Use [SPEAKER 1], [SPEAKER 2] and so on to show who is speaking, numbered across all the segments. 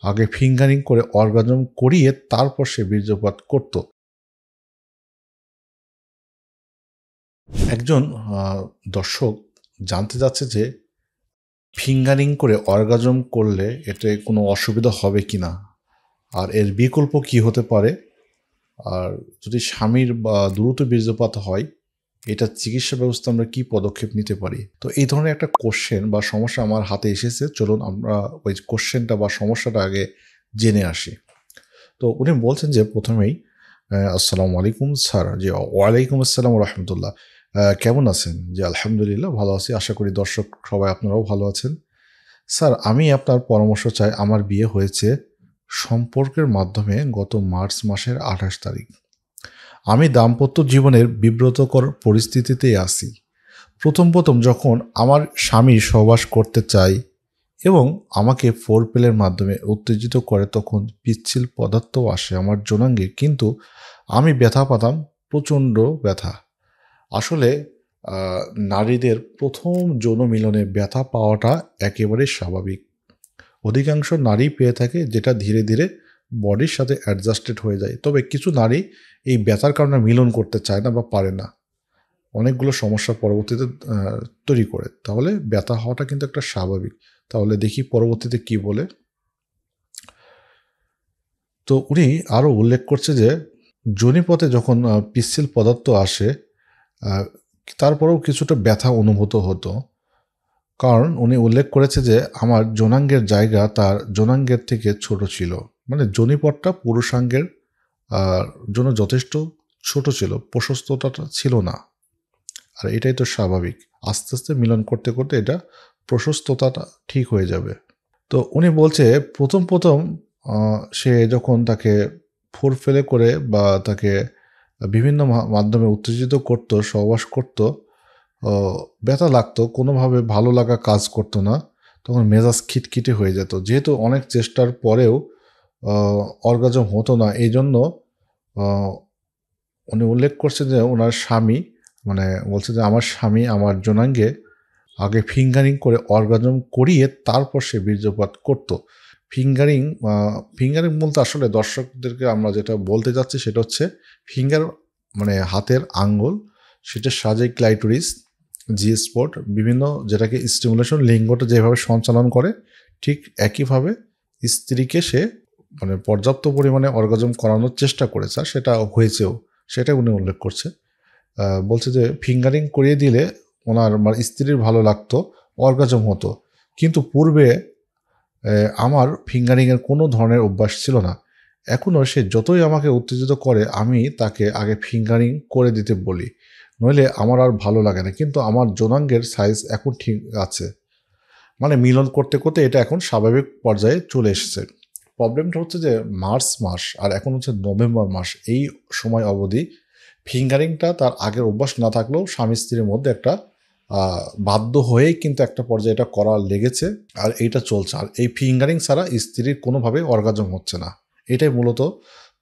[SPEAKER 1] আগে ফিঙ্গারিং করে অর্গাজম করিয়ে তারপর সে বীর্যপাত করত। একজন দর্শক জানতে চাচ্ছে যে ফিঙ্গারিং করে অর্গাজম করলে এতে কোনো অসুবিধা হবে কি না, আর এর বিকল্প কি হতে পারে, আর যদি স্বামীর বা দ্রুত বীর্যপাত হয় এটা চিকিৎসা ব্যবস্থা আমরা কি পদক্ষেপ নিতে পারি। তো এই ধরনের একটা কোশ্চেন বা সমস্যা আমার হাতে এসেছে। চলুন আমরা ওই কোশ্চেনটা বা সমস্যাটা আগে জেনে আসি। তো উনি বলছেন যে প্রথমেই আসসালামু আলাইকুম স্যার। জি, ওয়ালাইকুম আসসালাম রহমতুল্লাহ। কেমন আছেন? জি আলহামদুলিল্লাহ ভালো আছি। আশা করি দর্শক সবাই আপনারাও ভালো আছেন। স্যার, আমি আপনার পরামর্শ চাই। আমার বিয়ে হয়েছে সম্পর্কের মাধ্যমে গত মার্চ মাসের 28 তারিখ। আমি দাম্পত্য জীবনের বিব্রতকর পরিস্থিতিতেই আছি। প্রথম যখন আমার স্বামী সহবাস করতে চায় এবং আমাকে ফোরপ্লের মাধ্যমে উত্তেজিত করে, তখন পিচ্ছিল পদার্থ আসে আমার যৌনাঙ্গে, কিন্তু আমি ব্যথা পেতাম, প্রচণ্ড ব্যথা। আসলে নারীদের প্রথম যৌন মিলনে ব্যথা পাওয়াটা একেবারে স্বাভাবিক। অধিকাংশ নারী পেয়ে থাকে, যেটা ধীরে ধীরে বডির সাথে অ্যাডজাস্টেড হয়ে যায়। তবে কিছু নারী এই ব্যথার কারণে মিলন করতে চায় না বা পারে না, অনেকগুলো সমস্যা পরবর্তীতে তৈরি করে। তাহলে ব্যথা হওয়াটা কিন্তু একটা স্বাভাবিক। তাহলে দেখি পরবর্তীতে কি বলে। তো উনি আরও উল্লেখ করছে যে যোনিপথে যখন পিচ্ছিল পদার্থ আসে তারপরেও কিছুটা ব্যথা অনুভূত হতো। কারণ উনি উল্লেখ করেছে যে আমার যৌনাঙ্গের জায়গা তার যৌনাঙ্গের থেকে ছোট ছিল। মানে যোনিপথটা পুরুষাঙ্গের জন্য যথেষ্ট ছোট ছিল, প্রশস্ততাটা ছিল না। আর এটাই তো স্বাভাবিক। আস্তে আস্তে মিলন করতে করতে এটা প্রশস্ততাটা ঠিক হয়ে যাবে। তো উনি বলছে প্রথম সে যখন তাকে ফোরপ্লে করে বা তাকে বিভিন্ন মাধ্যমে উত্তেজিত করত, সহবাস করত, ব্যথা লাগতো, কোনোভাবে ভালো লাগা কাজ করতো না। তখন মেজাজ খিটখিটে হয়ে যেত। যেহেতু অনেক চেষ্টার পরেও অর্গাজম হতো না, এই জন্য উনি উল্লেখ করছে যে ওনার স্বামী, মানে বলছে যে আমার স্বামী আমার যৌনাঙ্গে আগে ফিঙ্গারিং করে অর্গাজম করিয়ে তারপর সে বীর্যপাত করত। ফিঙ্গারিং বলতে আসলে দর্শকদেরকে আমরা যেটা বলতে যাচ্ছি সেটা হচ্ছে ফিঙ্গার মানে হাতের আঙ্গুল, সেটা সাজে ক্লাইটোরিস, জি স্পট, বিভিন্ন যেটাকে স্টিমুলেশন, লিঙ্গটা যেভাবে সঞ্চালন করে ঠিক একইভাবে স্ত্রীকে সে মানে পর্যাপ্ত পরিমাণে অর্গাজম করানোর চেষ্টা করেছে, আর সেটা হয়েছেও, সেটা উনি উল্লেখ করছে। বলছে যে ফিঙ্গারিং করিয়ে দিলে ওনার মানে স্ত্রীর ভালো লাগতো, অর্গাজম হতো, কিন্তু পূর্বে আমার ফিঙ্গারিংয়ের কোনো ধরনের অভ্যাস ছিল না। এখনও সে যতই আমাকে উত্তেজিত করে আমি তাকে আগে ফিঙ্গারিং করে দিতে বলি, নইলে আমার আর ভালো লাগে না, কিন্তু আমার যৌনাঙ্গের সাইজ এখন ঠিক আছে। মানে মিলন করতে করতে এটা এখন স্বাভাবিক পর্যায়ে চলে এসেছে। প্রবলেমটা হচ্ছে যে মার্চ মাস আর এখন হচ্ছে নভেম্বর মাস, এই সময় অবধি ফিঙ্গারিংটা তার আগের অভ্যাস না থাকলেও স্বামী স্ত্রীর মধ্যে একটা বাধ্য হয়েই কিন্তু একটা পর্যায়ে এটা করা লেগেছে, আর এইটা চলছে। আর এই ফিঙ্গারিং ছাড়া স্ত্রীর কোনোভাবে অর্গাজম হচ্ছে না, এটাই মূলত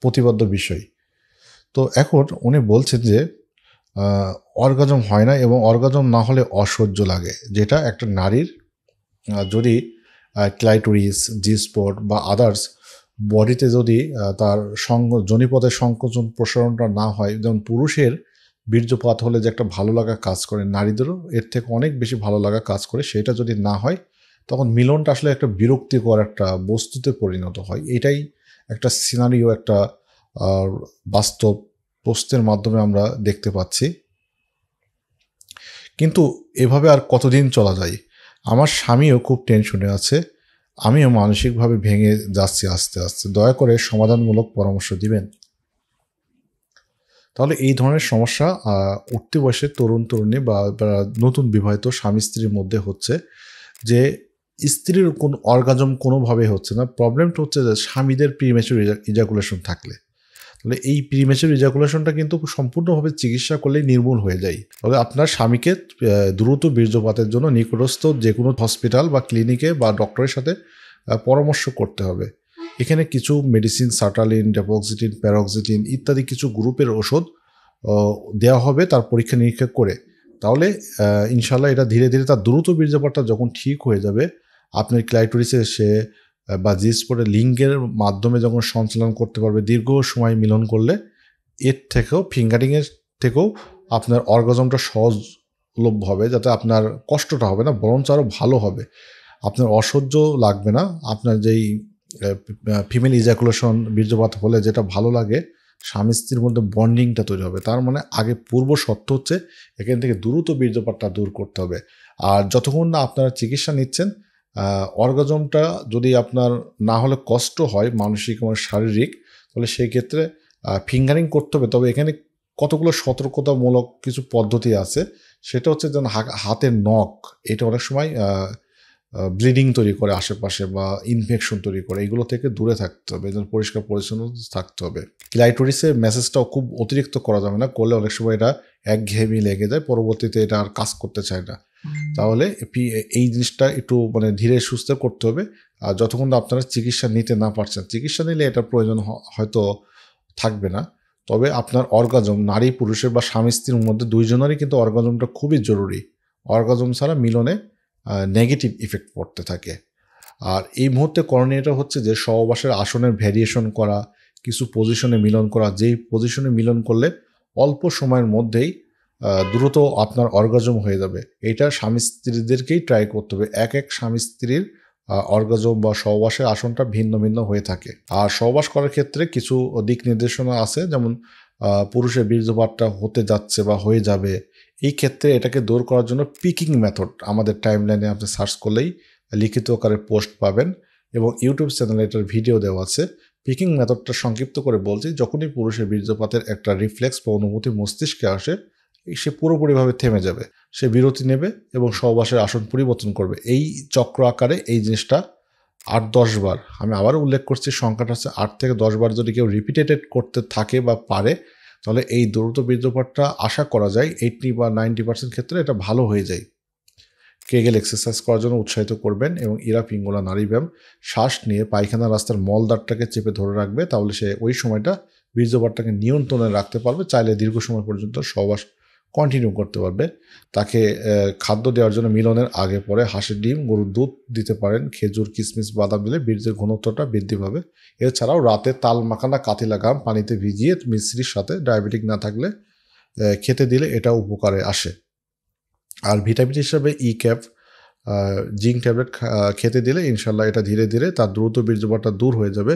[SPEAKER 1] প্রতিবদ্ধ বিষয়। তো এখন উনি বলছেন যে অর্গাজম হয় না, এবং অর্গাজম না হলে অসহ্য লাগে, যেটা একটা নারীর যদি ক্লাইটোরিস, জি স্পট বা আদার্স বডিতে যদি তার যোনিপথের সংকোচন প্রসারণটা না হয়, যেমন পুরুষের বীর্যপাত হলে যে একটা ভালো লাগা কাজ করে, নারীদেরও এর থেকে অনেক বেশি ভালো লাগা কাজ করে, সেটা যদি না হয় তখন মিলনটা আসলে একটা বিরক্তিকর একটা বস্তুতে পরিণত হয়। এটাই একটা সিনারিও, একটা বাস্তব প্রশ্নের মাধ্যমে আমরা দেখতে পাচ্ছি। কিন্তু এভাবে আর কতদিন চলা যায়? আমার স্বামীও খুব টেনশনে আছে, আমিও মানসিকভাবে ভেঙে যাচ্ছি আস্তে আস্তে। দয়া করে সমাধানমূলক পরামর্শ দিবেন। তাহলে এই ধরনের সমস্যা উঠতি বয়সের তরুণী বা নতুন বিবাহিত স্বামী স্ত্রীর মধ্যে হচ্ছে যে স্ত্রীর কোন অর্গাজম কোনোভাবে হচ্ছে না। প্রবলেমটা হচ্ছে যে স্বামীদের প্রিম্যাচুর ইজাকুলেশন থাকলে, তাহলে এই প্রিম্যাচুর ইজাকুলেশনটা কিন্তু সম্পূর্ণভাবে চিকিৎসা করলেই নির্মূল হয়ে যায়। তবে আপনার স্বামীকে দ্রুত বীর্যপাতের জন্য নিকটস্থ যে কোনো হসপিটাল বা ক্লিনিকে বা ডক্টরের সাথে পরামর্শ করতে হবে। এখানে কিছু মেডিসিন, সার্টালিন, ডেপক্সিটিন, প্যারক্সিটিন ইত্যাদি কিছু গ্রুপের ওষুধ দেওয়া হবে তার পরীক্ষা নিরীক্ষা করে। তাহলে ইনশাল্লাহ এটা ধীরে ধীরে তার দ্রুত বীর্যপাতটা যখন ঠিক হয়ে যাবে, আপনার ক্লাইটোরিসে সে বা জি স্পটে লিঙ্গের মাধ্যমে যখন সঞ্চালন করতে পারবে দীর্ঘ সময় মিলন করলে, এর থেকেও ফিঙ্গারিংয়ের থেকেও আপনার অর্গাজমটা সহজলভ্য হবে, যাতে আপনার কষ্টটা হবে না, বরঞ্চ আরও ভালো হবে, আপনার অসহ্য লাগবে না। আপনার যেই ফিমেল ইজাকুলেশন বীর্যপাত হলে যেটা ভালো লাগে, স্বামী স্ত্রীর মধ্যে বন্ডিংটা তৈরি হবে। তার মানে আগে পূর্ব শর্ত হচ্ছে এখান থেকে দ্রুত বীর্যপাতটা দূর করতে হবে। আর যতক্ষণ না আপনারা চিকিৎসা নিচ্ছেন, অর্গাজমটা যদি আপনার না হলে কষ্ট হয় মানসিক এবং শারীরিক, তাহলে সেই ক্ষেত্রে ফিঙ্গারিং করতে হবে। তবে এখানে কতগুলো সতর্কতামূলক কিছু পদ্ধতি আছে। সেটা হচ্ছে যেন হাতের নখ, এটা অনেক সময় ব্লিডিং তৈরি করে আশেপাশে বা ইনফেকশন তৈরি করে, এগুলো থেকে দূরে থাকতে হবে, যেন পরিষ্কার পরিচ্ছন্ন থাকতে হবে। ক্লাইটোরিসের মেসেজটাও খুব অতিরিক্ত করা যাবে না, করলে অনেক সময় এটা একঘেয়েমি লেগে যায়, পরবর্তীতে এটা আর কাজ করতে চায় না। তাহলে এই জিনিসটা একটু মানে ধীরে সুস্থে করতে হবে। আর যতক্ষণ আপনারা চিকিৎসা নিতে না পারছেন, চিকিৎসা নিলে এটা প্রয়োজন হয়তো থাকবে না। তবে আপনার অর্গাজম, নারী পুরুষের বা স্বামী স্ত্রীর মধ্যে দুইজনেরই কিন্তু অর্গাজমটা খুবই জরুরি। অর্গাজম ছাড়া মিলনে নেগেটিভ ইফেক্ট পড়তে থাকে। আর এই মুহূর্তে করণীয়টা হচ্ছে যে সহবাসের আসনের ভ্যারিয়েশন করা, কিছু পজিশনে মিলন করা, যেই পজিশনে মিলন করলে অল্প সময়ের মধ্যেই দ্রুত আপনার অর্গাজম হয়ে যাবে। এইটা স্বামী স্ত্রীদেরকেই ট্রাই করতে হবে। এক স্বামী স্ত্রীর অর্গাজম বা সহবাসের আসনটা ভিন্ন ভিন্ন হয়ে থাকে। আর সহবাস করার ক্ষেত্রে কিছু দিক নির্দেশনা আছে, যেমন পুরুষের বীর্যপাতটা হতে যাচ্ছে বা হয়ে যাবে, এই ক্ষেত্রে এটাকে দূর করার জন্য পিকিং মেথড আমাদের টাইমলাইনে আপনি সার্চ করলেই লিখিত আকারে পোস্ট পাবেন, এবং ইউটিউব চ্যানেলে এটার ভিডিও দেওয়া আছে। পিকিং মেথডটা সংক্ষিপ্ত করে বলছি, যখনই পুরুষের বীর্যপাতের একটা রিফ্লেক্স বা অনুভূতি মস্তিষ্কে আসে, সে পুরোপুরিভাবে থেমে যাবে, সে বিরতি নেবে এবং সহবাসের আসন পরিবর্তন করবে। এই চক্র আকারে এই জিনিসটা 8-10 বার, আমি আবারও উল্লেখ করছি সংখ্যাটা হচ্ছে 8 থেকে 10 বার যদি কেউ রিপিটেড করতে থাকে বা পারে, তাহলে এই দ্রুত বীর্যপাতটা আশা করা যায় 80 বা 90% ক্ষেত্রে এটা ভালো হয়ে যায়। কেগেল এক্সারসাইজ করার জন্য উৎসাহিত করবেন, এবং ইরা পিঙ্গলা নারী ব্যায়াম, শ্বাস নিয়ে পায়খানা রাস্তার মলদ্বারটাকে চেপে ধরে রাখবে, তাহলে সে ওই সময়টা বীর্যপাতটাকে নিয়ন্ত্রণে রাখতে পারবে, চাইলে দীর্ঘ সময় পর্যন্ত সহবাস কন্টিনিউ করতে পারবে। তাকে খাদ্য দেওয়ার জন্য মিলনের আগে পরে হাঁসের ডিম, গরুর দুধ দিতে পারেন, খেজুর, কিশমিশ, বাদাম দিলে বীর্যের ঘনত্বটা বৃদ্ধি পাবে। এছাড়াও রাতে তাল মাখানা কাতিলা গাম পানিতে ভিজিয়ে মিশ্রির সাথে, ডায়াবেটিক না থাকলে খেতে দিলে এটা উপকারে আসে। আর ভিটামিন হিসাবে ক্যাপ, জিঙ্ক ট্যাবলেট খেতে দিলে ইনশাল্লাহ এটা ধীরে ধীরে তার দ্রুত বীর্যপাতটা দূর হয়ে যাবে।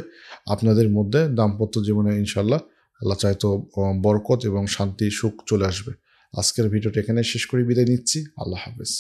[SPEAKER 1] আপনাদের মধ্যে দাম্পত্য জীবনে ইনশাল্লাহ আল্লাহ চাইতো বরকত এবং শান্তি সুখ চলে আসবে। আজকের ভিডিওটা এখানে শেষ করে বিদায় নিচ্ছি। আল্লাহ হাফেজ।